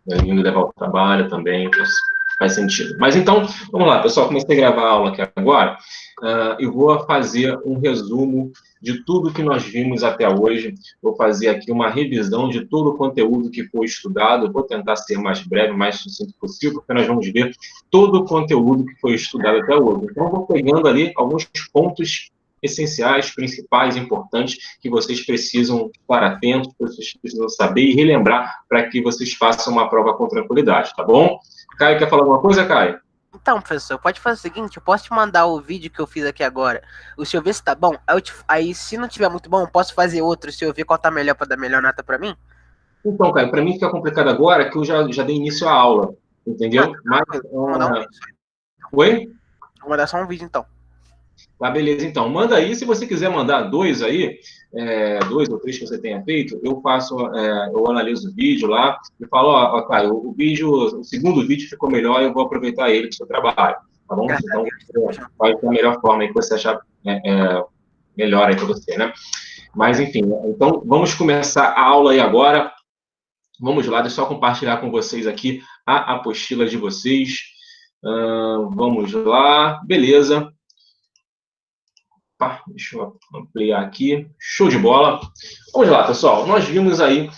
Indo levar ao trabalho também, faz sentido. Mas então, vamos lá, pessoal, comecei a gravar a aula aqui agora, e vou fazer um resumo de tudo que nós vimos até hoje. Vou fazer aqui uma revisão de todo o conteúdo que foi estudado. Vou tentar ser mais breve, mais sucinto possível, porque nós vamos ver todo o conteúdo que foi estudado até hoje. Então, vou pegando ali alguns pontos essenciais, principais, importantes, que vocês precisam estar atentos, que vocês precisam saber e relembrar para que vocês façam uma prova com tranquilidade, tá bom? Caio, quer falar alguma coisa, Caio? Então, professor, pode fazer o seguinte, eu posso te mandar o vídeo que eu fiz aqui agora, o senhor vê se tá bom, aí se não tiver muito bom, eu posso fazer outro, se eu ver qual tá melhor para dar melhor nota para mim? Então, Caio, para mim fica complicado agora que eu já dei início à aula, Ah, entendeu? tá Mas, tranquilo, vou mandar um vídeo, oi? vou mandar só um vídeo então. Tá, beleza. Então, manda aí. Se você quiser mandar dois aí, dois ou três que você tenha feito, eu faço, eu analiso o vídeo lá e falo, ó, Caio, o vídeo, o segundo vídeo ficou melhor, eu vou aproveitar ele para o seu trabalho, tá bom? Graças a Então, Deus. vai da melhor forma aí que você achar melhor aí para você, né? Mas, enfim, então, vamos começar a aula aí agora. Vamos lá, deixa eu só compartilhar com vocês aqui a apostila de vocês. Vamos lá, beleza. Deixa eu ampliar aqui. Show de bola. Vamos lá, pessoal. Nós vimos aí,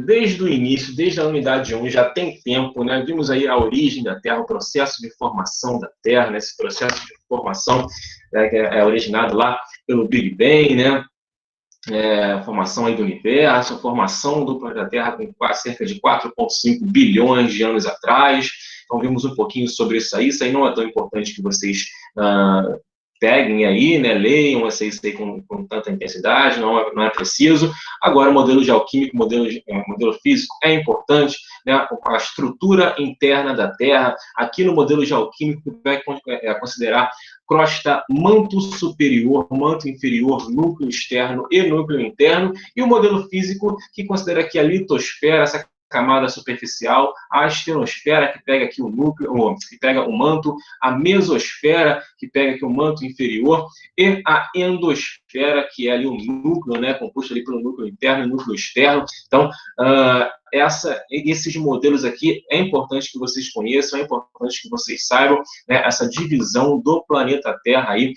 desde o início, desde a unidade 1, já tem tempo, né? Vimos aí a origem da Terra, o processo de formação da Terra, né? Esse processo de formação que é originado lá pelo Big Bang, né? Formação aí do universo, formação do planeta Terra com cerca de 4,5 bilhões de anos atrás. Então, vimos um pouquinho sobre isso aí. Isso aí não é tão importante que vocês peguem aí, né, leiam isso aí com tanta intensidade, não é preciso. Agora, o modelo geoquímico, modelo físico é importante, né, a estrutura interna da Terra. Aqui no modelo geoquímico, vai considerar crosta, manto superior, manto inferior, núcleo externo e núcleo interno, e o modelo físico, que considera aqui a litosfera, essa camada superficial, a estenosfera, que pega aqui o núcleo, que pega o manto, a mesosfera, que pega aqui o manto inferior, e a endosfera, que é ali o núcleo, né, composto ali pelo núcleo interno e núcleo externo. Então, esses modelos aqui é importante que vocês conheçam, é importante que vocês saibam, né, essa divisão do planeta Terra aí,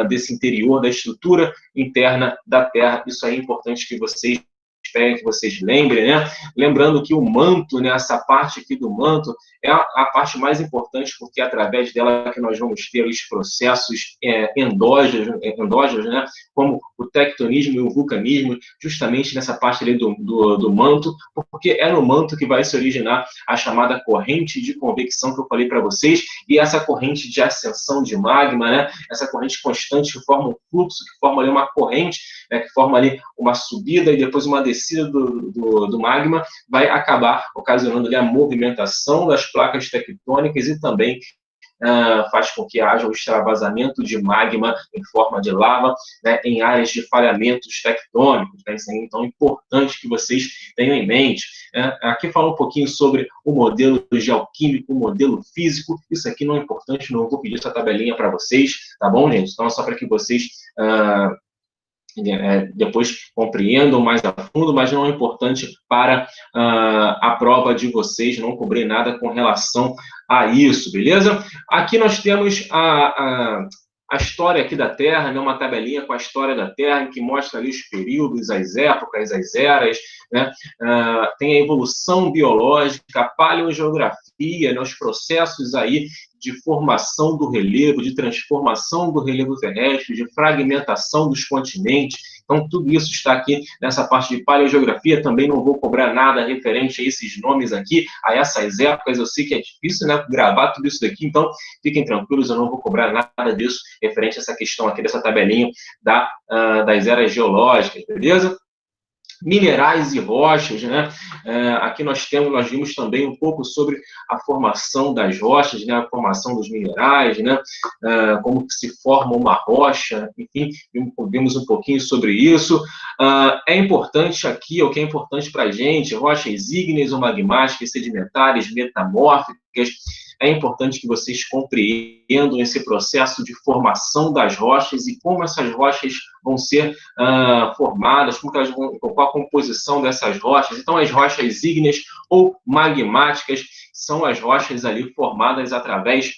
desse interior, da estrutura interna da Terra. Isso aí é importante que vocês esperem, que vocês lembrem, né? Lembrando que o manto, né, essa parte aqui do manto, é a parte mais importante, porque é através dela que nós vamos ter os processos endógenos, né, como o tectonismo e o vulcanismo, justamente nessa parte ali do manto, porque é no manto que vai se originar a chamada corrente de convecção que eu falei para vocês, e essa corrente de ascensão de magma, né, essa corrente constante que forma um fluxo, que forma ali uma corrente, né, que forma ali uma subida e depois uma descida do magma, vai acabar ocasionando ali a movimentação das placas tectônicas e também faz com que haja um extravasamento de magma em forma de lava, né, em áreas de falhamentos tectônicos. Né? Isso é então importante que vocês tenham em mente. Aqui fala um pouquinho sobre o modelo geoquímico, o modelo físico. Isso aqui não é importante, não vou pedir essa tabelinha para vocês, tá bom, gente? Então, só para que vocês depois compreendam mais a fundo, mas não é importante para a prova de vocês, não cobrir nada com relação a isso, beleza? Aqui nós temos a história aqui da Terra, né, uma tabelinha com a história da Terra, que mostra ali os períodos, as épocas, as eras, né? Tem a evolução biológica, a paleogeografia, né, os processos aí de formação do relevo, de transformação do relevo terrestre, de fragmentação dos continentes. Então, tudo isso está aqui nessa parte de paleogeografia. Também não vou cobrar nada referente a esses nomes aqui, a essas épocas. Eu sei que é difícil, né, gravar tudo isso daqui, então fiquem tranquilos, eu não vou cobrar nada disso referente a essa questão aqui, dessa tabelinha das eras geológicas, beleza? Minerais e rochas, né? Aqui nós vimos também um pouco sobre a formação das rochas, né? A formação dos minerais, né? Como que se forma uma rocha, enfim, vimos um pouquinho sobre isso. É importante aqui, o que é importante para a gente, rochas ígneas ou magmáticas, sedimentares, metamórficas, é importante que vocês compreendam esse processo de formação das rochas e como essas rochas vão ser formadas, qual a composição dessas rochas. Então, as rochas ígneas ou magmáticas são as rochas ali formadas através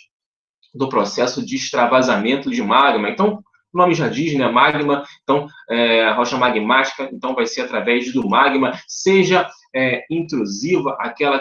do processo de extravasamento de magma. Então, o nome já diz, né? Magma, então, a rocha magmática, então, vai ser através do magma, seja intrusiva, aquela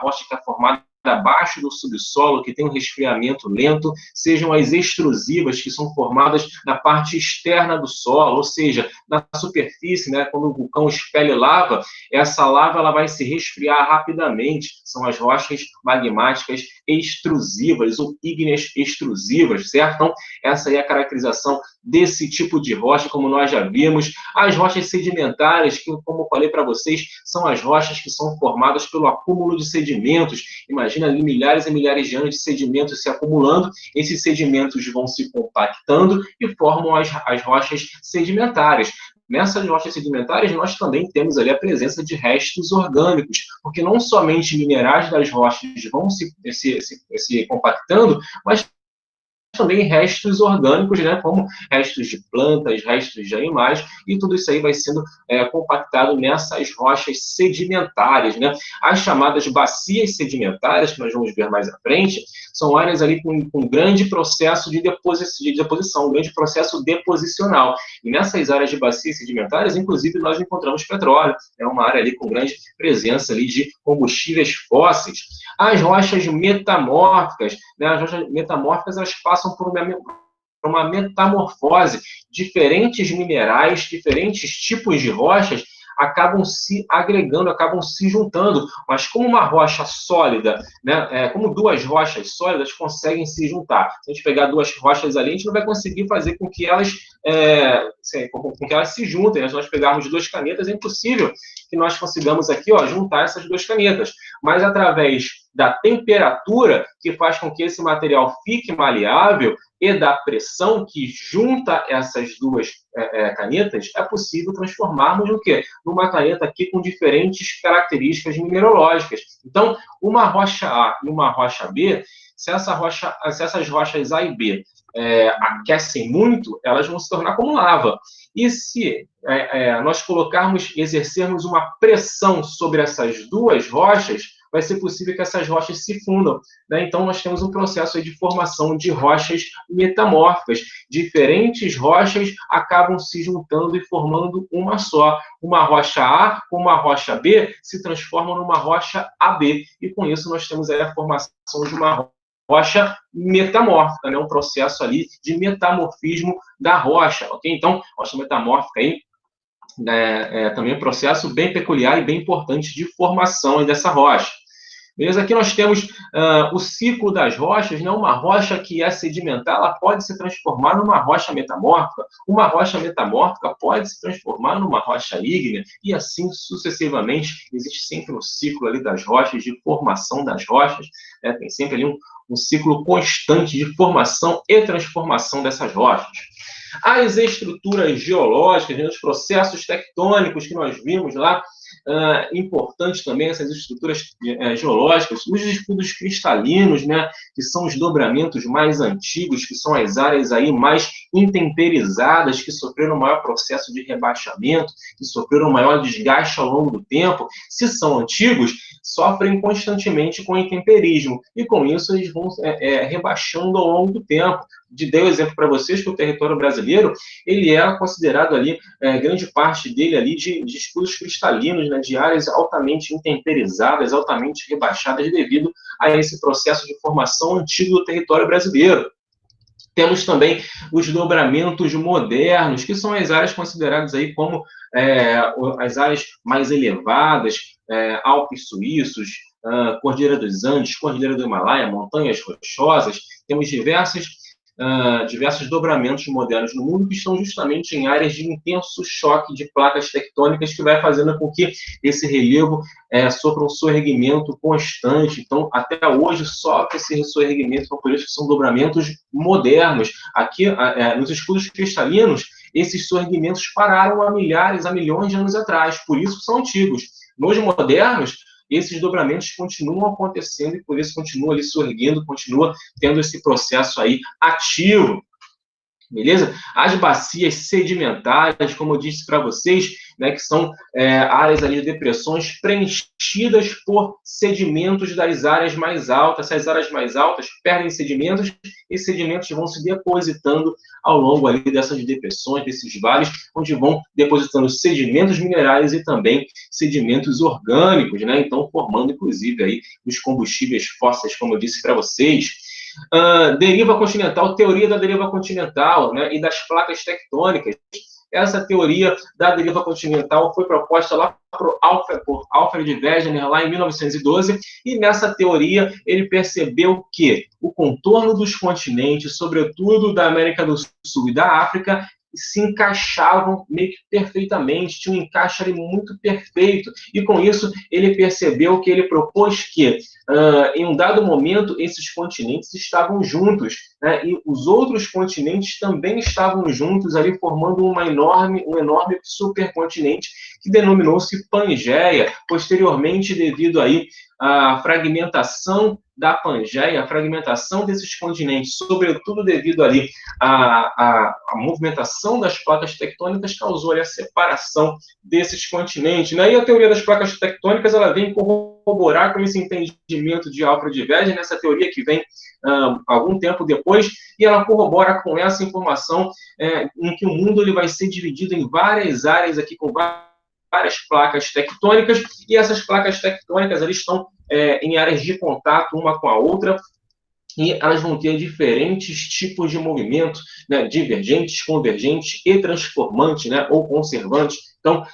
rocha que é formada abaixo do subsolo, que tem um resfriamento lento, sejam as extrusivas, que são formadas na parte externa do solo, ou seja, na superfície, né, quando o vulcão expele lava, essa lava ela vai se resfriar rapidamente, são as rochas magmáticas extrusivas, ou ígneas extrusivas, certo? Então, essa aí é a caracterização desse tipo de rocha, como nós já vimos. As rochas sedimentares, que, como eu falei para vocês, são as rochas que são formadas pelo acúmulo de sedimentos. Imagina ali milhares e milhares de anos de sedimentos se acumulando, esses sedimentos vão se compactando e formam as rochas sedimentares. Nessas rochas sedimentares, nós também temos ali a presença de restos orgânicos, porque não somente minerais das rochas vão se compactando, mas também restos orgânicos, né, como restos de plantas, restos de animais, e tudo isso aí vai sendo compactado nessas rochas sedimentares, né? As chamadas bacias sedimentares, que nós vamos ver mais à frente, são áreas ali com grande processo de deposição, um grande processo deposicional. E nessas áreas de bacias sedimentares, inclusive, nós encontramos petróleo. É uma área ali com grande presença ali de combustíveis fósseis. As rochas metamórficas, né? As rochas metamórficas, elas passam por uma metamorfose. Diferentes minerais, diferentes tipos de rochas acabam se agregando, acabam se juntando, mas como uma rocha sólida, né, como duas rochas sólidas conseguem se juntar. Se a gente pegar duas rochas ali, a gente não vai conseguir fazer com que elas se juntem, né? Se nós pegarmos duas canetas, é impossível que nós consigamos aqui, ó, juntar essas duas canetas, mas através da temperatura, que faz com que esse material fique maleável, e da pressão que junta essas duas canetas, é possível transformarmos no quê? Numa caneta aqui com diferentes características mineralógicas. Então, uma rocha A e uma rocha B, se essas rochas A e B aquecem muito, elas vão se tornar como lava. E se nós exercermos uma pressão sobre essas duas rochas, vai ser possível que essas rochas se fundam, né? Então, nós temos um processo aí de formação de rochas metamórficas. Diferentes rochas acabam se juntando e formando uma só. Uma rocha A com uma rocha B se transformam numa rocha AB. E com isso, nós temos aí a formação de uma rocha metamórfica, né? Um processo ali de metamorfismo da rocha, ok? Então, rocha metamórfica aí também é um processo bem peculiar e bem importante de formação dessa rocha. Beleza? Aqui nós temos o ciclo das rochas, né? Uma rocha que é sedimentar, ela pode se transformar numa rocha metamórfica, uma rocha metamórfica pode se transformar numa rocha ígnea, e assim sucessivamente. Existe sempre um ciclo ali das rochas, de formação das rochas, né? Tem sempre ali um ciclo constante de formação e transformação dessas rochas. As estruturas geológicas, né? Os processos tectônicos que nós vimos lá, importantes também essas estruturas geológicas, os escudos cristalinos, né, que são os dobramentos mais antigos, que são as áreas aí mais intemperizadas, que sofreram maior processo de rebaixamento, que sofreram maior desgaste ao longo do tempo. Se são antigos, sofrem constantemente com intemperismo, e com isso eles vão rebaixando ao longo do tempo. Dei o exemplo para vocês que o território brasileiro, ele é considerado ali, grande parte dele ali de escudos cristalinos, né, de áreas altamente intemperizadas, altamente rebaixadas devido a esse processo de formação antigo do território brasileiro. Temos também os dobramentos modernos, que são as áreas consideradas aí como as áreas mais elevadas, Alpes suíços, Cordilheira dos Andes, Cordilheira do Himalaia, montanhas rochosas. Temos diversos dobramentos modernos no mundo que estão justamente em áreas de intenso choque de placas tectônicas, que vai fazendo com que esse relevo sofra um soerguimento constante. Então, até hoje, sofre esse soerguimento, então, por isso que são dobramentos modernos. Aqui, nos escudos cristalinos, esses soerguimentos pararam há milhões de anos atrás, por isso são antigos. Nos modernos, esses dobramentos continuam acontecendo e por isso continua ali surgindo, continua tendo esse processo aí ativo. Beleza? As bacias sedimentares, como eu disse para vocês, né, que são áreas ali de depressões preenchidas por sedimentos das áreas mais altas. Essas áreas mais altas perdem sedimentos e sedimentos vão se depositando ao longo ali dessas depressões, desses vales, onde vão depositando sedimentos minerais e também sedimentos orgânicos, né? Então formando inclusive aí os combustíveis fósseis, como eu disse para vocês. Deriva continental, teoria da deriva continental, né, e das placas tectônicas. Essa teoria da deriva continental foi proposta lá por Alfred Wegener, lá em 1912, e nessa teoria ele percebeu que o contorno dos continentes, sobretudo da América do Sul e da África, se encaixavam meio que perfeitamente, tinha um encaixe ali muito perfeito, e com isso ele percebeu que ele propôs que, em um dado momento, esses continentes estavam juntos, né, e os outros continentes também estavam juntos, ali formando um enorme supercontinente, que denominou-se Pangeia, posteriormente devido aí à fragmentação da Pangeia, a fragmentação desses continentes, sobretudo devido ali à movimentação das placas tectônicas, causou ali a separação desses continentes, né? E a teoria das placas tectônicas, ela vem corroborar com esse entendimento de Alfred Wegener, nessa teoria que vem algum tempo depois, e ela corrobora com essa informação em que o mundo ele vai ser dividido em várias áreas aqui, com várias placas tectônicas, e essas placas tectônicas elas estão em áreas de contato uma com a outra, e elas vão ter diferentes tipos de movimento, né, divergentes, convergentes e transformantes, né, ou conservantes. Então,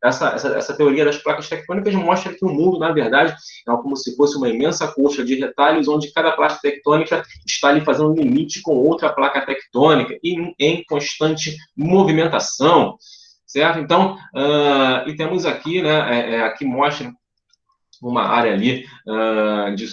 essa teoria das placas tectônicas mostra que o mundo, na verdade, é como se fosse uma imensa coxa de retalhos, onde cada placa tectônica está ali fazendo limite com outra placa tectônica, e em constante movimentação, certo? Então, e temos aqui, né, aqui mostra uma área ali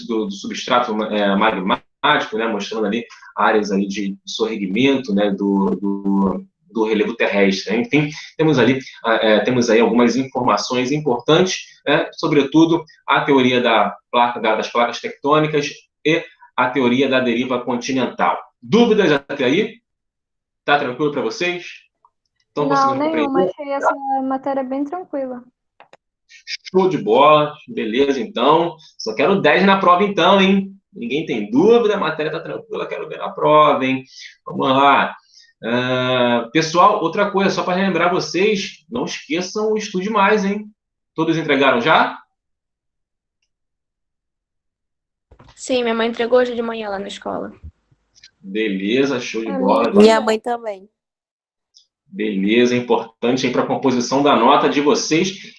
do substrato magmático, né, mostrando ali áreas ali de sorregimento, né, do relevo terrestre. Né? Enfim, temos aí algumas informações importantes, sobretudo a teoria das placas tectônicas e a teoria da deriva continental. Dúvidas até aí? Tá tranquilo para vocês? Não, nenhuma. Achei essa matéria bem tranquila. Show de bola, beleza, então. Só quero 10 na prova, então, hein? Ninguém tem dúvida, a matéria tá tranquila, quero ver na prova, hein? Vamos lá. Pessoal, outra coisa, só para relembrar vocês, não esqueçam o Estude Mais, hein? Todos entregaram já? Sim, minha mãe entregou hoje de manhã lá na escola. Beleza, show de bola. Minha mãe também. Beleza, importante para a composição da nota de vocês.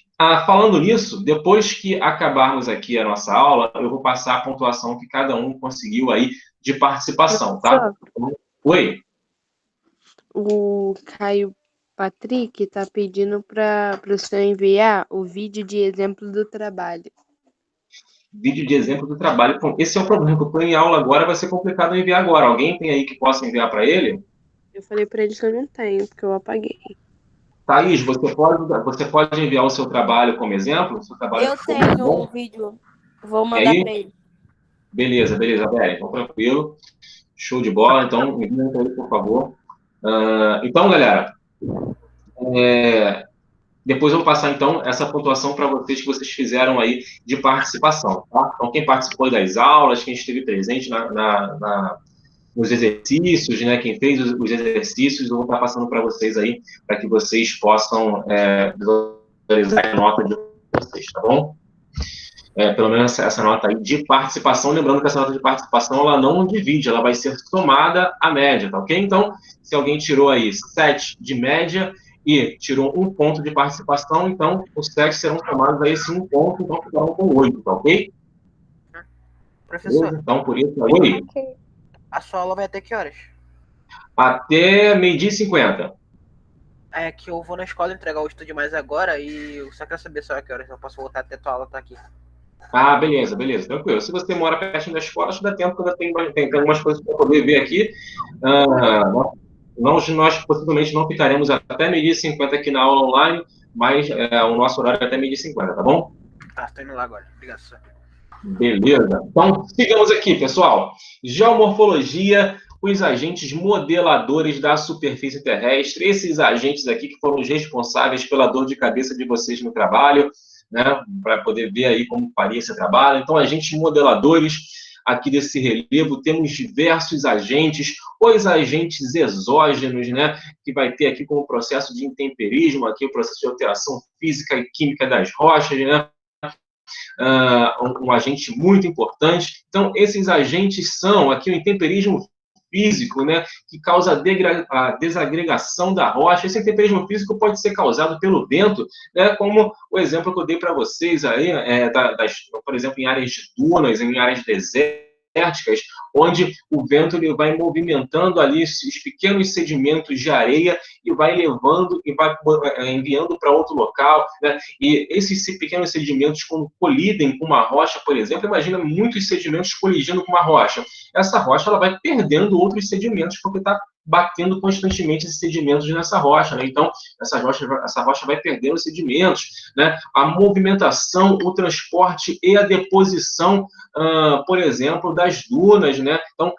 Falando nisso, depois que acabarmos aqui a nossa aula, eu vou passar a pontuação que cada um conseguiu aí de participação, tá? Oi? O Caio Patrick está pedindo para o senhor enviar o vídeo de exemplo do trabalho. Vídeo de exemplo do trabalho. Esse é o problema, que eu estou em aula agora, vai ser complicado enviar agora. Alguém tem aí que possa enviar para ele? Eu falei para ele que eu não tenho, porque eu apaguei. Thaís, você pode enviar o seu trabalho como exemplo? Seu trabalho eu tenho um vídeo, vou mandar para ele. Beleza, Beli. Então, tranquilo. Show de bola. Então, enviem para ele, por favor. Então, galera, depois eu vou passar, então, essa pontuação para vocês que vocês fizeram aí de participação, tá? Então, quem participou das aulas, quem esteve presente nos exercícios, né? Quem fez os exercícios, eu vou estar passando para vocês aí, para que vocês possam visualizar a nota de vocês, tá bom? Pelo menos essa nota aí de participação, lembrando que essa nota de participação, ela não divide, ela vai ser somada à média, tá ok? Então, se alguém tirou aí 7 de média e tirou 1 ponto de participação, então os 7 serão somados a esse 1 ponto, então ficarão com 8, tá ok? Professor. Então, por isso aí... A sua aula vai até que horas? Até 12h50. É que eu vou na escola entregar o Estude Mais agora e eu só quero saber só a que horas. Eu posso voltar até a tua aula tá aqui. Beleza, tranquilo. Se você mora perto da escola, acho que dá tempo, porque tem algumas coisas para poder ver aqui. Nós possivelmente não ficaremos até 12h50 aqui na aula online, mas o nosso horário é até 12h50, tá bom? Tá, tô indo lá agora. Obrigado, senhor. Beleza. Então, sigamos aqui, pessoal. Geomorfologia, os agentes modeladores da superfície terrestre, esses agentes aqui que foram os responsáveis pela dor de cabeça de vocês no trabalho, né, para poder ver aí como faria esse trabalho. Então, agentes modeladores, aqui desse relevo, temos diversos agentes, os agentes exógenos, né, que vai ter aqui como processo de intemperismo, aqui o processo de alteração física e química das rochas, né, um agente muito importante. Então, esses agentes são aqui o intemperismo físico, né, que causa a desagregação da rocha. Esse intemperismo físico pode ser causado pelo vento, né, como o exemplo que eu dei para vocês aí, por exemplo, em áreas de dunas, em áreas desérticas, onde o vento ele vai movimentando ali os pequenos sedimentos de areia e vai levando e vai enviando para outro local, né? E esses pequenos sedimentos, quando colidem com uma rocha, por exemplo, imagina muitos sedimentos colidindo com uma rocha. Essa rocha ela vai perdendo outros sedimentos porque está batendo constantemente esses sedimentos nessa rocha, né? Então, essa rocha vai perdendo sedimentos, né? A movimentação, o transporte e a deposição, por exemplo, das dunas, né? Então,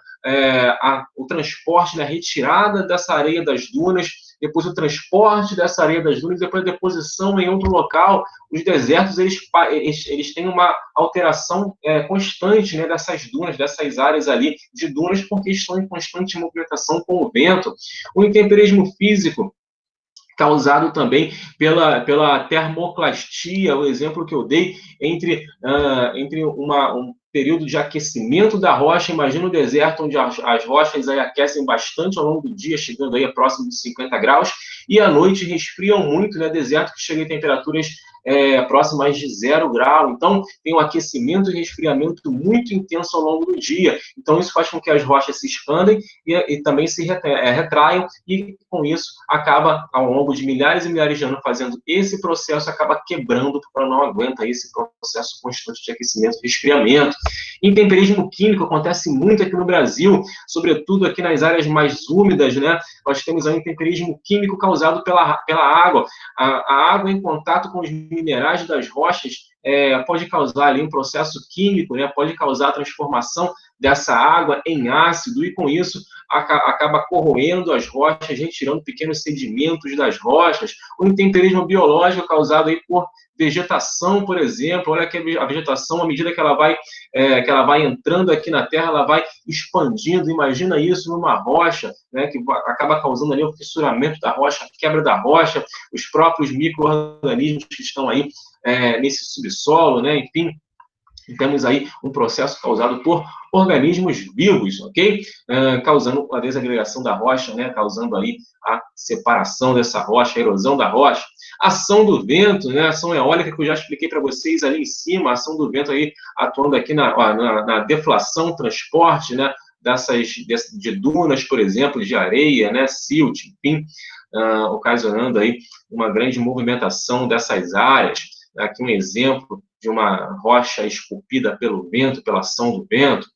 o transporte, né? A retirada dessa areia das dunas, depois o transporte dessa areia das dunas, depois a deposição em outro local. Os desertos, eles têm uma alteração constante, né, dessas dunas, dessas áreas ali de dunas, porque estão em constante movimentação com o vento. O intemperismo físico, causado também pela termoclastia, o exemplo que eu dei entre um período de aquecimento da rocha. Imagina o deserto onde as rochas aí aquecem bastante ao longo do dia, chegando aí a próximo de 50 graus, e à noite resfriam muito, né? Deserto que chega em temperaturas próximas de 0 grau. Então, tem um aquecimento e resfriamento muito intenso ao longo do dia. Então, isso faz com que as rochas se expandem e também se retraiam, e com isso acaba, ao longo de milhares e milhares de anos fazendo esse processo, acaba quebrando, porque ela não aguenta esse processo constante de aquecimento e resfriamento. Intemperismo químico acontece muito aqui no Brasil, sobretudo aqui nas áreas mais úmidas, né? Nós temos aí intemperismo químico causado pela água. A água em contato com os minerais das rochas pode causar ali um processo químico, né? Pode causar a transformação dessa água em ácido, e com isso acaba corroendo as rochas, retirando pequenos sedimentos das rochas. O intemperismo biológico causado aí por vegetação, por exemplo. Olha que a vegetação, à medida que ela vai entrando aqui na Terra, ela vai expandindo. Imagina isso numa rocha, né, que acaba causando ali o fissuramento da rocha, a quebra da rocha, os próprios micro-organismos que estão aí nesse subsolo, né, enfim. Temos aí um processo causado por organismos vivos, ok? Causando a desagregação da rocha, né? Causando aí a separação dessa rocha, a erosão da rocha. Ação do vento, né? Ação eólica, que eu já expliquei para vocês ali em cima. A ação do vento aí atuando aqui na deflação, transporte, né? De dunas, por exemplo, de areia, né? Silt, enfim, ocasionando aí uma grande movimentação dessas áreas. Aqui um exemplo de uma rocha esculpida pelo vento, pela ação do vento.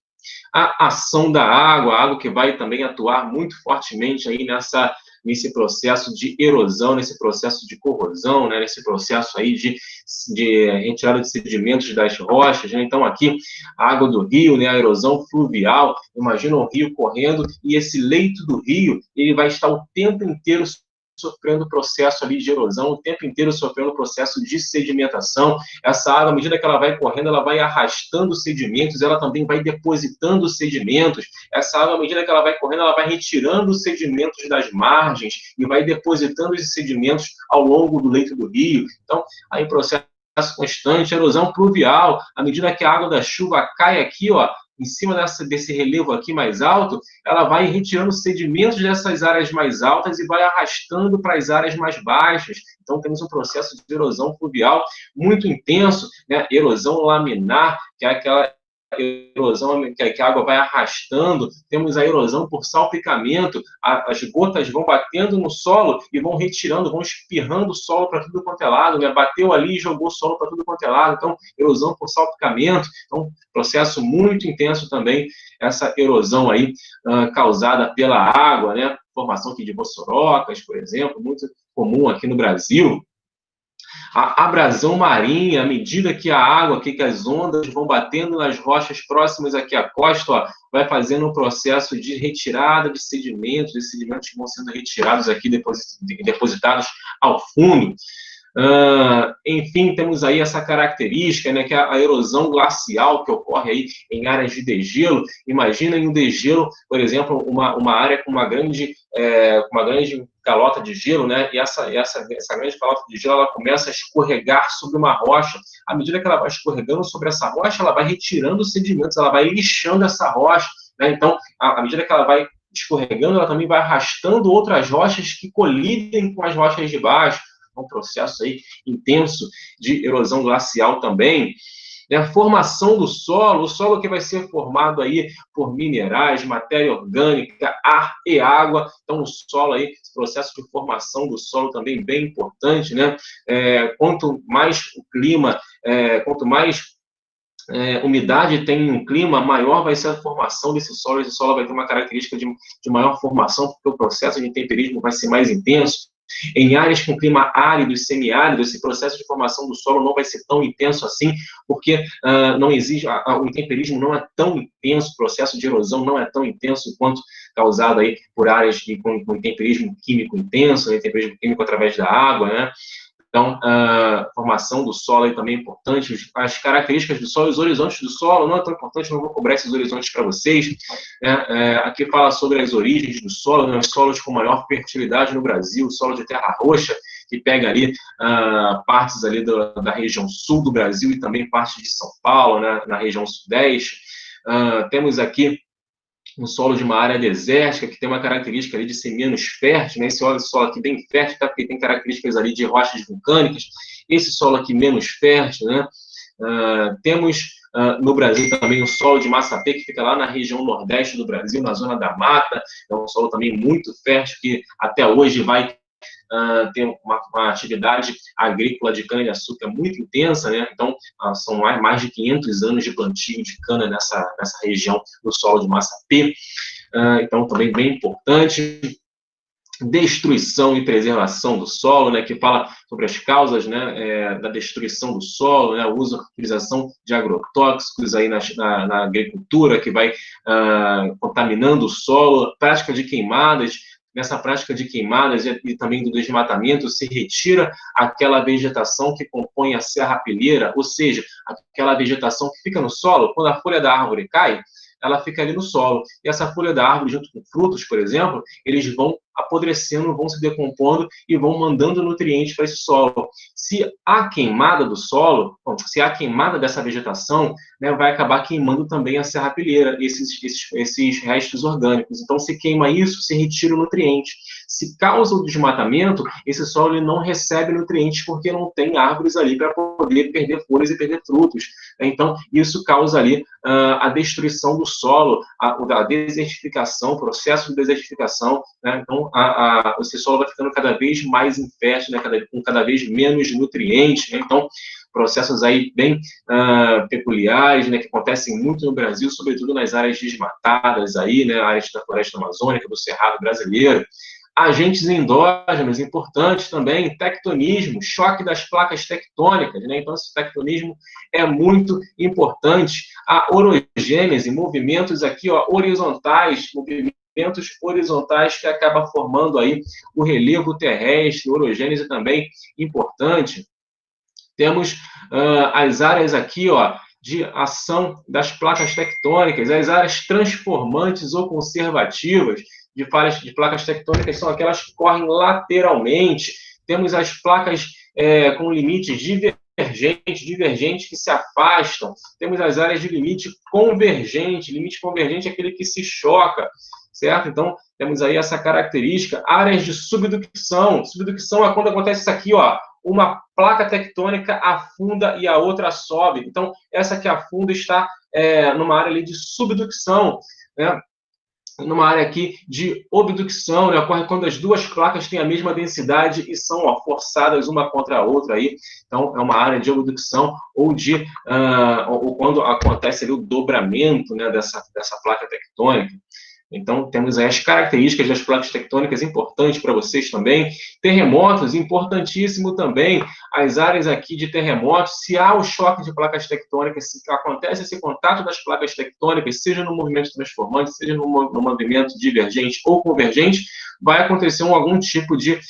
A ação da água, a água que vai também atuar muito fortemente aí nesse processo de erosão, nesse processo de corrosão, né, nesse processo aí de retirada de sedimentos das rochas, né? Então, aqui, a água do rio, né, a erosão fluvial, imagina um rio correndo, e esse leito do rio, ele vai estar o tempo inteiro sofrendo processo ali de erosão, o tempo inteiro sofrendo processo de sedimentação. Essa água, à medida que ela vai correndo, ela vai arrastando sedimentos, ela também vai depositando sedimentos. Essa água, à medida que ela vai correndo, ela vai retirando os sedimentos das margens e vai depositando esses sedimentos ao longo do leito do rio. Então, aí processo constante, erosão pluvial, à medida que a água da chuva cai aqui, ó, em cima desse relevo aqui mais alto, ela vai retirando sedimentos dessas áreas mais altas e vai arrastando para as áreas mais baixas. Então, temos um processo de erosão fluvial muito intenso, né? Erosão laminar, que é aquela erosão que a água vai arrastando. Temos a erosão por salpicamento, as gotas vão batendo no solo e vão retirando, vão espirrando o solo para tudo quanto é lado, né? Bateu ali e jogou o solo para tudo quanto é lado. Então, erosão por salpicamento. Então, processo muito intenso também, essa erosão aí causada pela água, né? Formação aqui de bossorocas, por exemplo, muito comum aqui no Brasil. A abrasão marinha, à medida que a água, que as ondas vão batendo nas rochas próximas aqui à costa, ó, vai fazendo um processo de retirada de sedimentos, esses sedimentos que vão sendo retirados aqui, depositados ao fundo. Enfim, temos aí essa característica, né, que é a erosão glacial que ocorre aí em áreas de degelo. Imagina em um degelo, por exemplo, uma área com uma grande calota de gelo, né, e essa grande calota de gelo, ela começa a escorregar sobre uma rocha. À medida que ela vai escorregando sobre essa rocha, ela vai retirando os sedimentos, ela vai lixando essa rocha, né? Então, à medida que ela vai escorregando, ela também vai arrastando outras rochas que colidem com as rochas de baixo. Um processo aí intenso de erosão glacial também. A formação do solo, o solo que vai ser formado aí por minerais, matéria orgânica, ar e água. Então, o solo aí, esse processo de formação do solo também bem importante, né? Quanto mais o clima, quanto mais umidade tem no clima, maior vai ser a formação desse solo. Esse solo vai ter uma característica de maior formação, porque o processo de temperismo vai ser mais intenso. Em áreas com clima árido e semiárido, esse processo de formação do solo não vai ser tão intenso assim, porque não exige, o intemperismo não é tão intenso, o processo de erosão não é tão intenso quanto causado aí por áreas com intemperismo químico intenso, né, intemperismo químico através da água, né? Então, a formação do solo aí também é importante, as características do solo, os horizontes do solo, não é tão importante, não vou cobrar esses horizontes para vocês. Aqui fala sobre as origens do solo, né, os solos com maior fertilidade no Brasil, o solo de terra roxa, que pega ali partes ali da região sul do Brasil e também partes de São Paulo, né, na região sudeste. Temos aqui um solo de uma área desértica, que tem uma característica ali de ser menos fértil, né? Esse solo aqui bem fértil, tá? Porque tem características ali de rochas vulcânicas. Esse solo aqui menos fértil, né? Temos no Brasil também o solo de Massapê, que fica lá na região nordeste do Brasil, na zona da mata. É um solo também muito fértil, que até hoje vai ter uma atividade agrícola de cana-de-açúcar muito intensa, né? Então, são mais de 500 anos de plantio de cana nessa região do solo de Massapê. Então, também bem importante. Destruição e preservação do solo, né, que fala sobre as causas, né, da destruição do solo, né, utilização de agrotóxicos aí na agricultura, que vai contaminando o solo, prática de queimadas. Nessa prática de queimadas e também do desmatamento, se retira aquela vegetação que compõe a serrapilheira, ou seja, aquela vegetação que fica no solo. Quando a folha da árvore cai, ela fica ali no solo. E essa folha da árvore, junto com frutos, por exemplo, eles vão apodrecendo, vão se decompondo e vão mandando nutrientes para esse solo. Se há queimada do solo, se há queimada dessa vegetação, né, vai acabar queimando também a serrapilheira, esses restos orgânicos. Então, se queima isso, se retira o nutriente. Se causa o desmatamento, esse solo ele não recebe nutrientes porque não tem árvores ali para poder perder folhas e perder frutos. Então, isso causa ali a destruição do solo, a desertificação, o processo de desertificação, né? Então, esse solo vai ficando cada vez mais infértil, né? Com cada vez menos nutrientes, né? Então, processos aí bem peculiares, né? Que acontecem muito no Brasil, sobretudo nas áreas desmatadas aí, né? Áreas da floresta amazônica, do cerrado brasileiro. Agentes endógenos, importantes também, tectonismo, choque das placas tectônicas, né? Então, esse tectonismo é muito importante. A orogênese, movimentos aqui, ó, horizontais, movimentos horizontais que acaba formando aí o relevo terrestre, orogênese também importante. Temos as áreas aqui, ó, de ação das placas tectônicas, as áreas transformantes ou conservativas de placas tectônicas são aquelas que correm lateralmente. Temos as placas com limites divergentes que se afastam. Temos as áreas de limite convergente. Limite convergente é aquele que se choca, certo? Então, temos aí essa característica. Áreas de subducção. Subducção é quando acontece isso aqui, ó. Uma placa tectônica afunda e a outra sobe. Então, essa que afunda está numa área ali de subducção, né? Numa área aqui de obducção, né? Ocorre quando as duas placas têm a mesma densidade e são forçadas uma contra a outra aí. Então, é uma área de obducção ou ou quando acontece ali o dobramento, né, dessa placa tectônica. Então, temos aí as características das placas tectônicas importantes para vocês também. Terremotos, importantíssimo também. As áreas aqui de terremotos, se há o choque de placas tectônicas, se acontece esse contato das placas tectônicas, seja no movimento transformante, seja no movimento divergente ou convergente, vai acontecer algum tipo de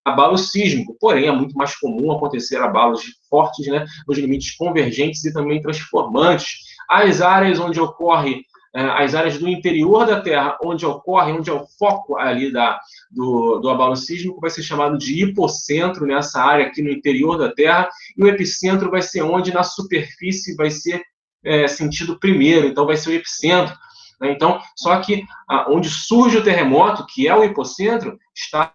abalo sísmico. Porém, é muito mais comum acontecer abalos fortes, né, nos limites convergentes e também transformantes. As áreas onde ocorre as áreas do interior da Terra, onde é o foco ali do abalo sísmico, vai ser chamado de hipocentro, nessa área aqui no interior da Terra, e o epicentro vai ser onde na superfície vai ser sentido primeiro, então vai ser o epicentro. Né? Então, só que onde surge o terremoto, que é o hipocentro, está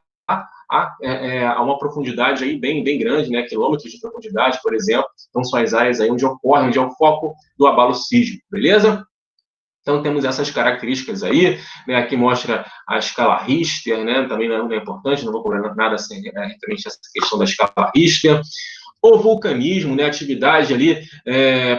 a uma profundidade aí bem grande, né? Quilômetros de profundidade, por exemplo. Então, são as áreas aí onde é o foco do abalo sísmico, beleza? Então, temos essas características aí, né? Aqui mostra a escala Richter, né? Também não é importante, não vou cobrar nada referente a essa questão da escala Richter. O vulcanismo, né? A atividade ali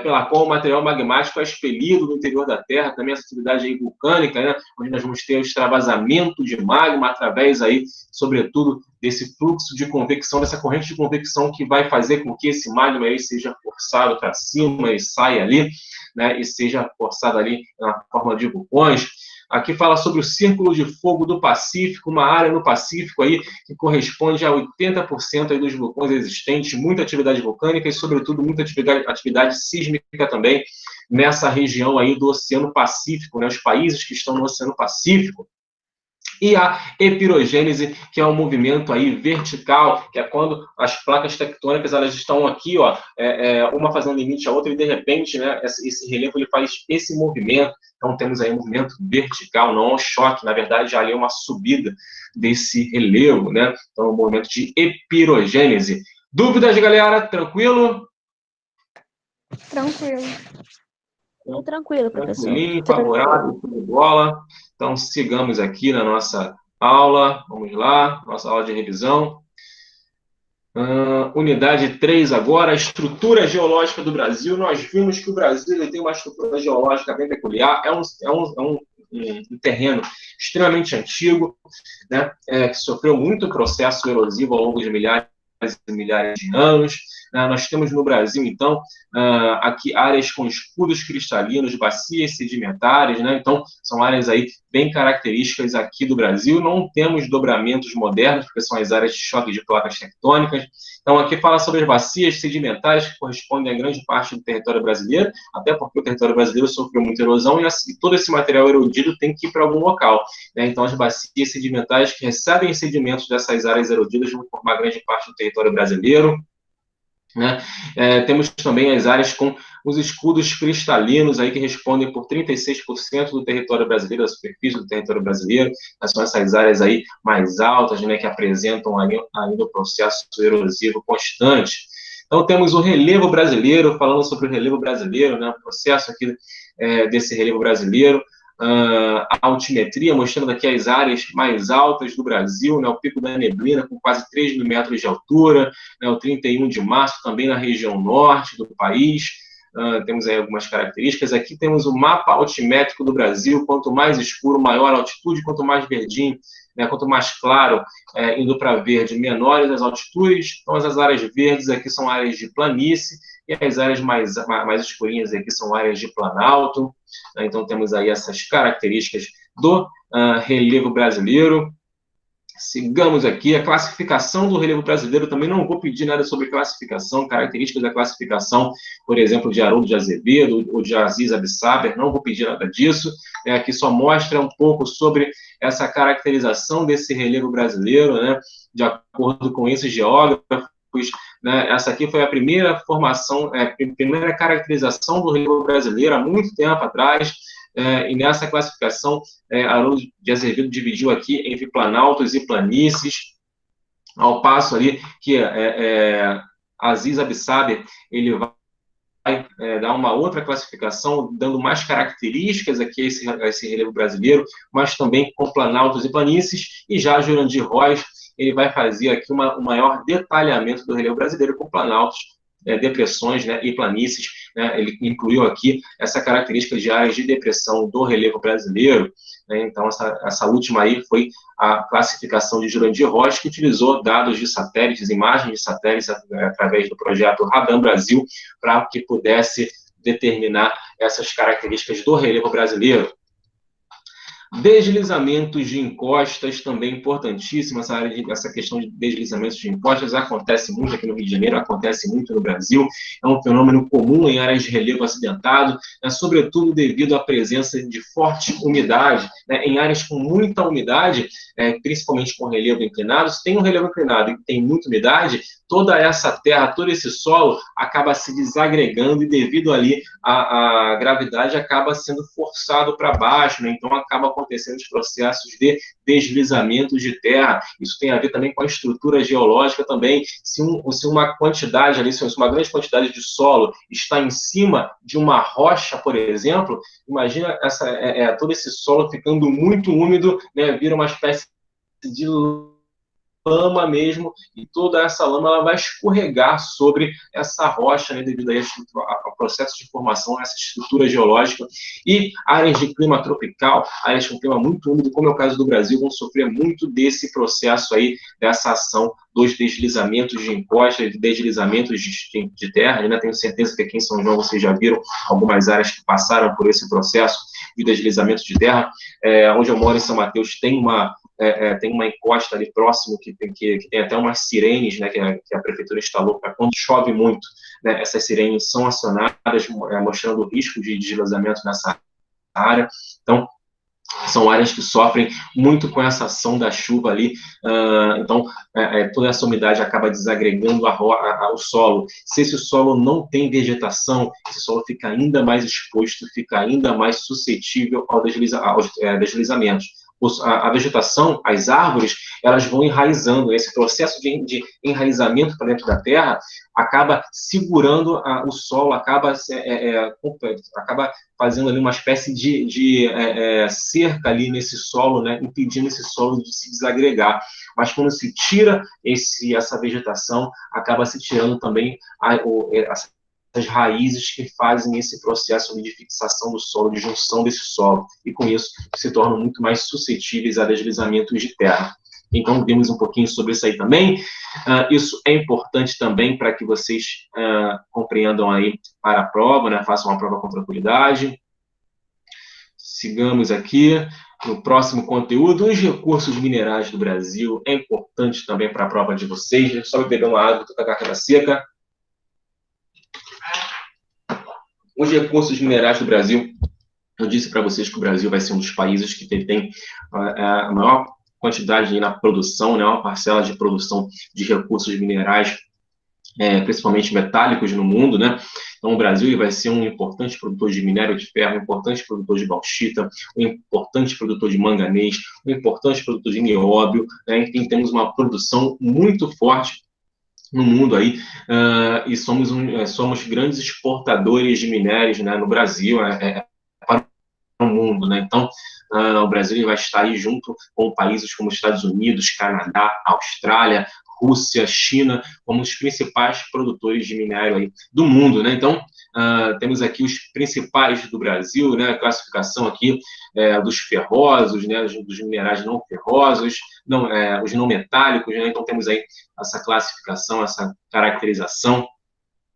pela qual o material magmático é expelido do interior da Terra, também essa atividade aí vulcânica, né? Onde nós vamos ter o extravasamento de magma através aí, sobretudo, desse fluxo de convecção, dessa corrente de convecção que vai fazer com que esse magma aí seja forçado para cima e saia ali, né, e seja forçado ali na forma de vulcões. Aqui fala sobre o Círculo de Fogo do Pacífico, uma área no Pacífico aí que corresponde a 80% aí dos vulcões existentes, muita atividade vulcânica e, sobretudo, muita atividade sísmica também nessa região aí do Oceano Pacífico, né, os países que estão no Oceano Pacífico. E a epirogênese, que é um movimento aí vertical, que é quando as placas tectônicas elas estão aqui, ó, uma fazendo limite à outra, e de repente, né, esse relevo ele faz esse movimento. Então temos aí um movimento vertical, não um choque, na verdade ali é uma subida desse relevo, né? Então um movimento de epirogênese. Dúvidas, galera? Tranquilo? Tranquilo. Tranquilo, professor. Tranquilinho, favorável, tudo bola. Então, sigamos aqui na nossa aula. Vamos lá, nossa aula de revisão. Unidade 3 agora, a estrutura geológica do Brasil. Nós vimos que o Brasil ele tem uma estrutura geológica bem peculiar. É um terreno extremamente antigo, né, que sofreu muito processo erosivo ao longo de milhares e milhares de anos. Nós temos no Brasil, então, aqui áreas com escudos cristalinos, bacias sedimentares, né? Então, são áreas aí bem características aqui do Brasil. Não temos dobramentos modernos, porque são as áreas de choque de placas tectônicas. Então, aqui fala sobre as bacias sedimentares, que correspondem a grande parte do território brasileiro, até porque o território brasileiro sofreu muita erosão e todo esse material erodido tem que ir para algum local, né? Então, as bacias sedimentares que recebem sedimentos dessas áreas erodidas vão formar grande parte do território brasileiro. Né? Temos também as áreas com os escudos cristalinos aí que respondem por 36% do território brasileiro, da superfície do território brasileiro. São essas áreas aí mais altas, né, que apresentam ainda o processo erosivo constante. Então temos o relevo brasileiro, falando sobre o relevo brasileiro, né, o processo aqui desse relevo brasileiro. A altimetria, mostrando aqui as áreas mais altas do Brasil, né, o Pico da Neblina, com quase 3 mil metros de altura, né, o 31 de março, também na região norte do país. Temos aí algumas características. Aqui temos o mapa altimétrico do Brasil. Quanto mais escuro, maior a altitude, quanto mais verdinho, né, quanto mais claro, indo para verde, menores as altitudes. Então, as áreas verdes aqui são áreas de planície, e as áreas mais escurinhas aqui são áreas de planalto. Então, temos aí essas características do relevo brasileiro. Sigamos aqui a classificação do relevo brasileiro. Também não vou pedir nada sobre classificação, características da classificação, por exemplo, de Haroldo de Azevedo ou de Aziz Absaber, não vou pedir nada disso. Aqui só mostra um pouco sobre essa caracterização desse relevo brasileiro, né, de acordo com esses geógrafos. Né, essa aqui foi a primeira formação, primeira caracterização do relevo brasileiro há muito tempo atrás, e nessa classificação, Haroldo de Azevedo dividiu aqui entre planaltos e planícies, ao passo ali que Aziz Absaber, ele vai dar uma outra classificação, dando mais características aqui a esse relevo brasileiro, mas também com planaltos e planícies, e já Jurandir Roys, ele vai fazer aqui um maior detalhamento do relevo brasileiro com planaltos, depressões, né, e planícies, né, ele incluiu aqui essa característica de áreas de depressão do relevo brasileiro, né, então essa última aí foi a classificação de Jurandir Rocha, que utilizou dados de satélites, imagens de satélites, através do projeto Radam Brasil, para que pudesse determinar essas características do relevo brasileiro. Deslizamentos de encostas, também importantíssima essa questão de deslizamentos de encostas, acontece muito aqui no Rio de Janeiro, acontece muito no Brasil, é um fenômeno comum em áreas de relevo acidentado, né, sobretudo devido à presença de forte umidade, né, em áreas com muita umidade, principalmente com relevo inclinado. Se tem um relevo inclinado e tem muita umidade, toda essa terra, todo esse solo acaba se desagregando e devido ali a gravidade acaba sendo forçado para baixo, né, então acaba acontecendo os processos de deslizamento de terra. Isso tem a ver também com a estrutura geológica também. Se uma quantidade ali, se uma grande quantidade de solo está em cima de uma rocha, por exemplo, imagina todo esse solo ficando muito úmido, né, vira uma espécie de lama mesmo, e toda essa lama ela vai escorregar sobre essa rocha, né, devido ao processo de formação dessa estrutura geológica. E áreas de clima tropical, áreas com clima muito úmido, como é o caso do Brasil, vão sofrer muito desse processo aí, dessa ação dos deslizamentos de encostas, de deslizamentos de terra, né? Tenho certeza que aqui em São João vocês já viram algumas áreas que passaram por esse processo de deslizamento de terra. Onde eu moro, em São Mateus, tem uma encosta ali próximo que tem até umas sirenes, né, que a prefeitura instalou para quando chove muito, né, essas sirenes são acionadas, mostrando o risco de deslizamento nessa área. Então, são áreas que sofrem muito com essa ação da chuva ali, então toda essa umidade acaba desagregando o solo. Se esse solo não tem vegetação, esse solo fica ainda mais exposto, fica ainda mais suscetível aos deslizamentos. A vegetação, as árvores, elas vão enraizando. Esse processo de enraizamento para dentro da terra acaba segurando o solo, acaba fazendo ali uma espécie de cerca ali nesse solo, né, impedindo esse solo de se desagregar. Mas quando se tira essa vegetação, acaba se tirando também as raízes que fazem esse processo de fixação do solo, de junção desse solo, e com isso se tornam muito mais suscetíveis a deslizamentos de terra. Então, vimos um pouquinho sobre isso aí também. Isso é importante também para que vocês compreendam aí para a prova, né? Façam a prova com tranquilidade. Sigamos aqui no próximo conteúdo. Os recursos minerais do Brasil é importante também para a prova de vocês. Só beber uma água, estou com a garganta seca. Os recursos minerais do Brasil, eu disse para vocês que o Brasil vai ser um dos países que tem a maior quantidade na produção, né, uma parcela de produção de recursos minerais, principalmente metálicos no mundo, né? Então, o Brasil vai ser um importante produtor de minério de ferro, um importante produtor de bauxita, um importante produtor de manganês, um importante produtor de nióbio, né? Enfim, temos uma produção muito forte no mundo aí, e somos grandes exportadores de minérios, né, no Brasil, para o mundo, né? Então, o Brasil vai estar aí junto com países como Estados Unidos, Canadá, Austrália, Rússia, China, como os principais produtores de minério aí do mundo, né? Então, temos aqui os principais do Brasil, né? A classificação aqui dos ferrosos, né? Dos minerais não ferrosos, os não metálicos, né? Então, temos aí essa classificação, essa caracterização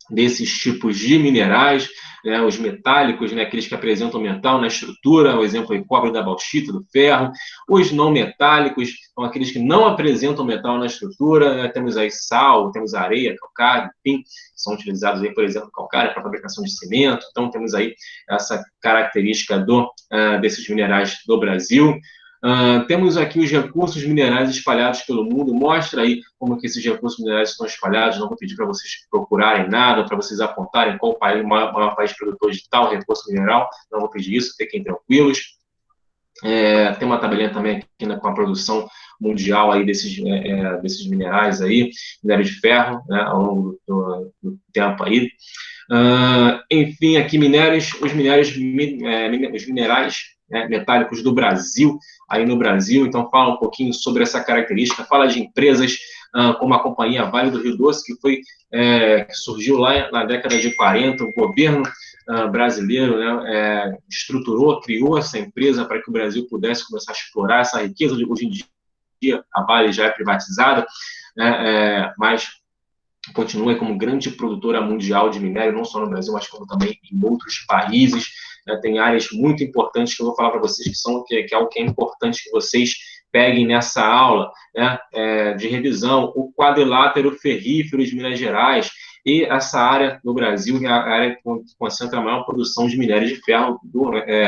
desses tipos de minerais, né, os metálicos, né, aqueles que apresentam metal na estrutura, o exemplo aí, cobre da bauxita, do ferro. Os não metálicos são aqueles que não apresentam metal na estrutura, né, temos aí sal, temos areia, calcário, enfim, são utilizados aí, por exemplo, calcário para fabricação de cimento. Então, temos aí essa característica desses minerais do Brasil. Temos aqui os recursos minerais espalhados pelo mundo. Mostra aí como que esses recursos minerais estão espalhados. Não vou pedir para vocês procurarem nada, para vocês apontarem qual o maior país produtor de tal recurso mineral. Não vou pedir isso, fiquem tranquilos. Tem uma tabelinha também aqui, né, com a produção mundial aí desses minerais aí, minério de ferro, né, ao longo do tempo aí. Enfim, aqui os minerais né, metálicos do Brasil, aí no Brasil. Então, fala um pouquinho sobre essa característica, fala de empresas como a Companhia Vale do Rio Doce, que surgiu lá na década de 40, o governo brasileiro, né, estruturou, criou essa empresa para que o Brasil pudesse começar a explorar essa riqueza. Hoje em dia, a Vale já é privatizada, né, mas continua como grande produtora mundial de minério, não só no Brasil, mas como também em outros países. Tem áreas muito importantes que eu vou falar para vocês, que é algo que é importante que vocês peguem nessa aula, né, de revisão: o quadrilátero ferrífero de Minas Gerais. E essa área no Brasil é a área que concentra a maior produção de minério de ferro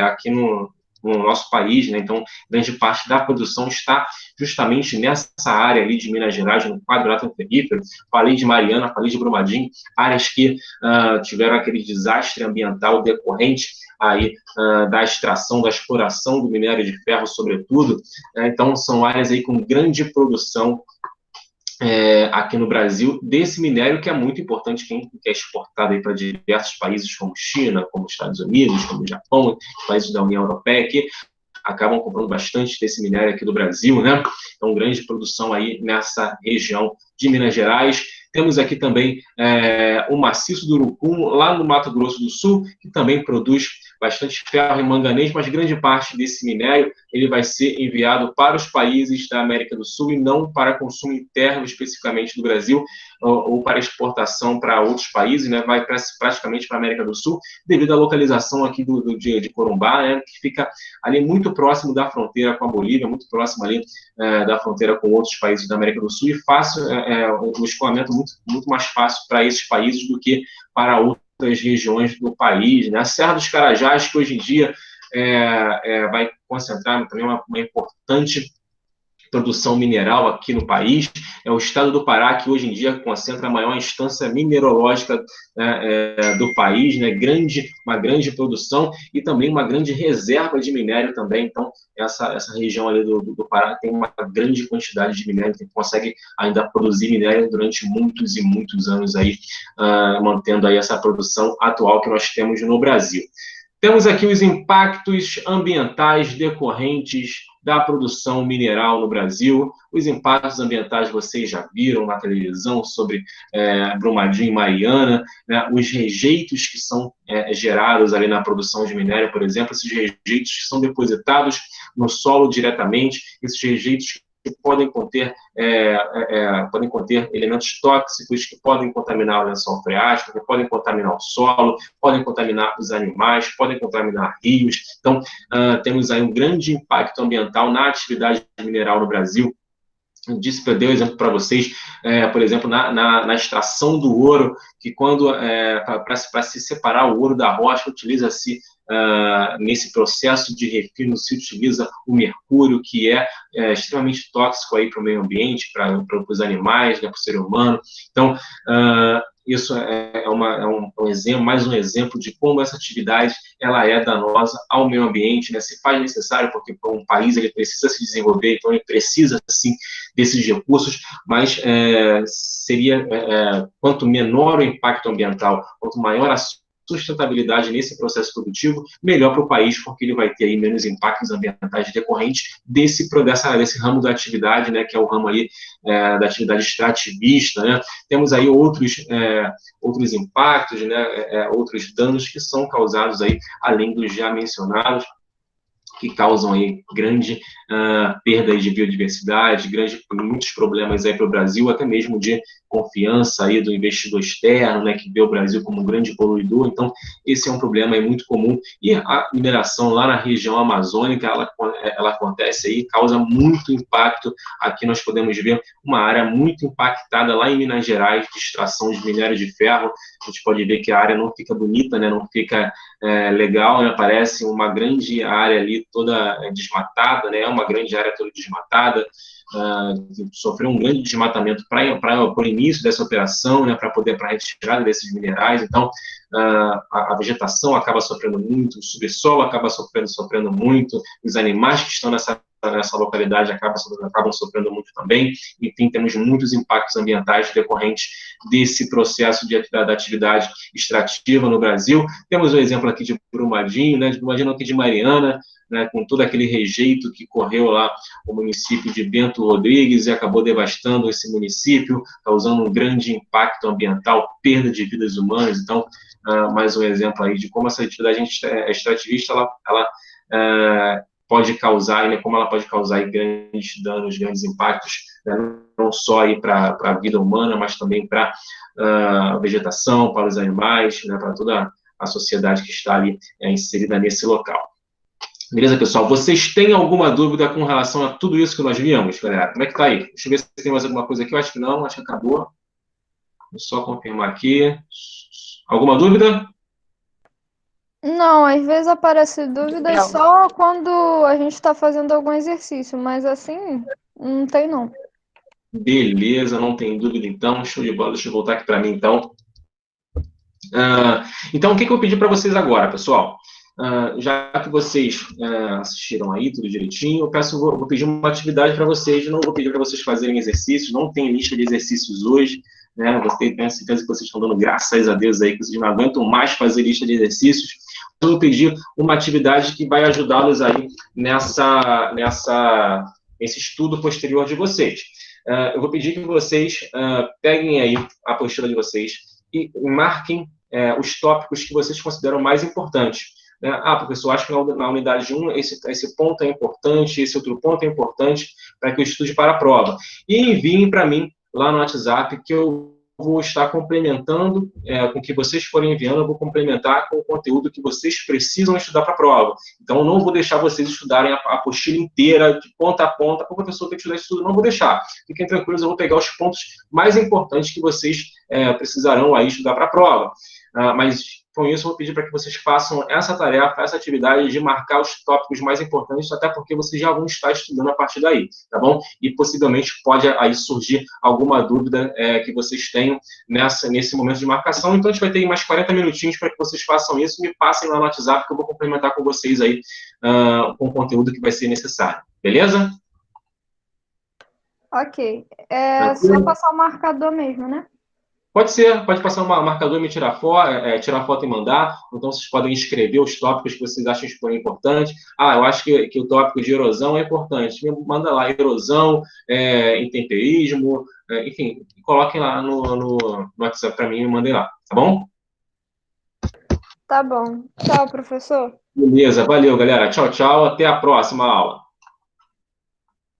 aqui no nosso país, né? Então, grande parte da produção está justamente nessa área ali de Minas Gerais, no quadrilátero ferrífero. Falei de Mariana, falei de Brumadinho, áreas que tiveram aquele desastre ambiental decorrente aí da extração, da exploração do minério de ferro, sobretudo. Então, são áreas aí com grande produção aqui no Brasil desse minério, que é muito importante, que é exportado para diversos países como China, como Estados Unidos, como Japão, países da União Europeia, que acabam comprando bastante desse minério aqui do Brasil, né? Então, grande produção aí nessa região de Minas Gerais. Temos aqui também o maciço do Urucum, lá no Mato Grosso do Sul, que também produz bastante ferro e manganês, mas grande parte desse minério ele vai ser enviado para os países da América do Sul e não para consumo interno, especificamente do Brasil, ou para exportação para outros países, né? Vai praticamente para a América do Sul, devido à localização aqui de Corumbá, né? Que fica ali muito próximo da fronteira com a Bolívia, muito próximo ali da fronteira com outros países da América do Sul, e fácil, o escoamento muito mais fácil para esses países do que para outras regiões do país, né? A Serra dos Carajás, que hoje em dia vai concentrar também uma importante produção mineral aqui no país. É o estado do Pará que hoje em dia concentra a maior instância mineralógica do país, né? Uma grande produção e também uma grande reserva de minério também. Então, essa região ali do Pará tem uma grande quantidade de minério, que consegue ainda produzir minério durante muitos e muitos anos aí, mantendo aí essa produção atual que nós temos no Brasil. Temos aqui os impactos ambientais decorrentes da produção mineral no Brasil. Os impactos ambientais vocês já viram na televisão sobre Brumadinho e Mariana, né? Os rejeitos que são gerados ali na produção de minério, por exemplo, esses rejeitos que são depositados no solo diretamente, esses rejeitos que podem conter elementos tóxicos que podem contaminar o lençol freático, que podem contaminar o solo, podem contaminar os animais, podem contaminar rios. Então, temos aí um grande impacto ambiental na atividade mineral no Brasil. Eu dei um exemplo para vocês, por exemplo, na extração do ouro, que quando, para se separar o ouro da rocha, utiliza-se, nesse processo de refino, se utiliza o mercúrio, que é extremamente tóxico para o meio ambiente, para os animais, né, para o ser humano. Então, isso é um exemplo, mais um exemplo de como essa atividade ela é danosa ao meio ambiente, né? Se faz necessário, porque um país ele precisa se desenvolver, então ele precisa, sim, desses recursos, mas seria, quanto menor o impacto ambiental, quanto maior a sustentabilidade nesse processo produtivo, melhor para o país, porque ele vai ter aí menos impactos ambientais decorrentes desse ramo da atividade, né, que é o ramo aí da atividade extrativista, né? Temos aí outros impactos, né, outros danos que são causados aí, além dos já mencionados, que causam aí grande perda de biodiversidade, muitos problemas aí para o Brasil, até mesmo de confiança aí do investidor externo, né, que vê o Brasil como um grande poluidor. Então, esse é um problema aí muito comum. E a mineração lá na região amazônica, ela acontece aí, causa muito impacto. Aqui nós podemos ver uma área muito impactada lá em Minas Gerais, de extração de minério de ferro. A gente pode ver que a área não fica bonita, né, não fica legal, né, parece uma grande área ali toda desmatada, né, uma grande área toda desmatada, sofreu um grande desmatamento para o início dessa operação, né, para a retirada desses minerais. Então, a vegetação acaba sofrendo muito, o subsolo acaba sofrendo muito, os animais que estão nessa nessa localidade acabam sofrendo muito também. Enfim, temos muitos impactos ambientais decorrentes desse processo da atividade extrativa no Brasil. Temos o exemplo aqui de Brumadinho, né, de Brumadinho aqui de Mariana, né, com todo aquele rejeito que correu lá o município de Bento Rodrigues e acabou devastando esse município, causando um grande impacto ambiental, perda de vidas humanas. Então, mais um exemplo aí de como essa atividade extrativista ela pode causar, né, como ela pode causar aí grandes danos, grandes impactos, né, não só para a vida humana, mas também para a vegetação, para os animais, né, para toda a sociedade que está ali inserida nesse local. Beleza, pessoal? Vocês têm alguma dúvida com relação a tudo isso que nós vimos, galera? Como é que tá aí? Deixa eu ver se tem mais alguma coisa aqui. Eu acho que não, acho que acabou. Vou só confirmar aqui. Alguma dúvida? Não, às vezes aparece dúvida Não. só quando a gente está fazendo algum exercício, mas assim, não tem não. Beleza, não tem dúvida então. Show de bola. Deixa eu voltar aqui para mim então. Então, o que eu pedi para vocês agora, pessoal? Já que vocês assistiram aí tudo direitinho, vou pedir uma atividade para vocês. Não vou pedir para vocês fazerem exercícios, não tem lista de exercícios hoje, né? Tenho certeza que vocês estão dando graças a Deus aí, que vocês não aguentam mais fazer lista de exercícios. Eu vou pedir uma atividade que vai ajudá-los aí nesse estudo posterior de vocês. Eu vou pedir que vocês peguem aí a apostila de vocês e marquem os tópicos que vocês consideram mais importantes. Professor, acho que na unidade 1 esse ponto é importante, esse outro ponto é importante para que eu estude para a prova. E enviem para mim lá no WhatsApp, que eu vou estar complementando com o que vocês forem enviando, eu vou complementar com o conteúdo que vocês precisam estudar para a prova. Então, eu não vou deixar vocês estudarem a apostila inteira, de ponta a ponta, porque o professor tem que estudar isso tudo, não vou deixar. Fiquem tranquilos, eu vou pegar os pontos mais importantes que vocês precisarão aí estudar para a prova. Mas, com isso, eu vou pedir para que vocês façam essa tarefa, essa atividade de marcar os tópicos mais importantes, até porque vocês já vão estar estudando a partir daí, tá bom? E, possivelmente, pode aí surgir alguma dúvida que vocês tenham nesse momento de marcação. Então, a gente vai ter mais 40 minutinhos para que vocês façam isso e me passem lá no WhatsApp, que eu vou complementar com vocês aí com o conteúdo que vai ser necessário. Beleza? Ok. É só passar o marcador mesmo, né? Pode ser, pode passar um marcador e me tirar foto e mandar. Então, vocês podem escrever os tópicos que vocês acham que forem importantes. Eu acho que o tópico de erosão é importante. Me manda lá, erosão, intemperismo, enfim, coloquem lá no WhatsApp para mim e mandem lá, tá bom? Tá bom. Tchau, professor. Beleza, valeu, galera. Tchau, tchau. Até a próxima aula.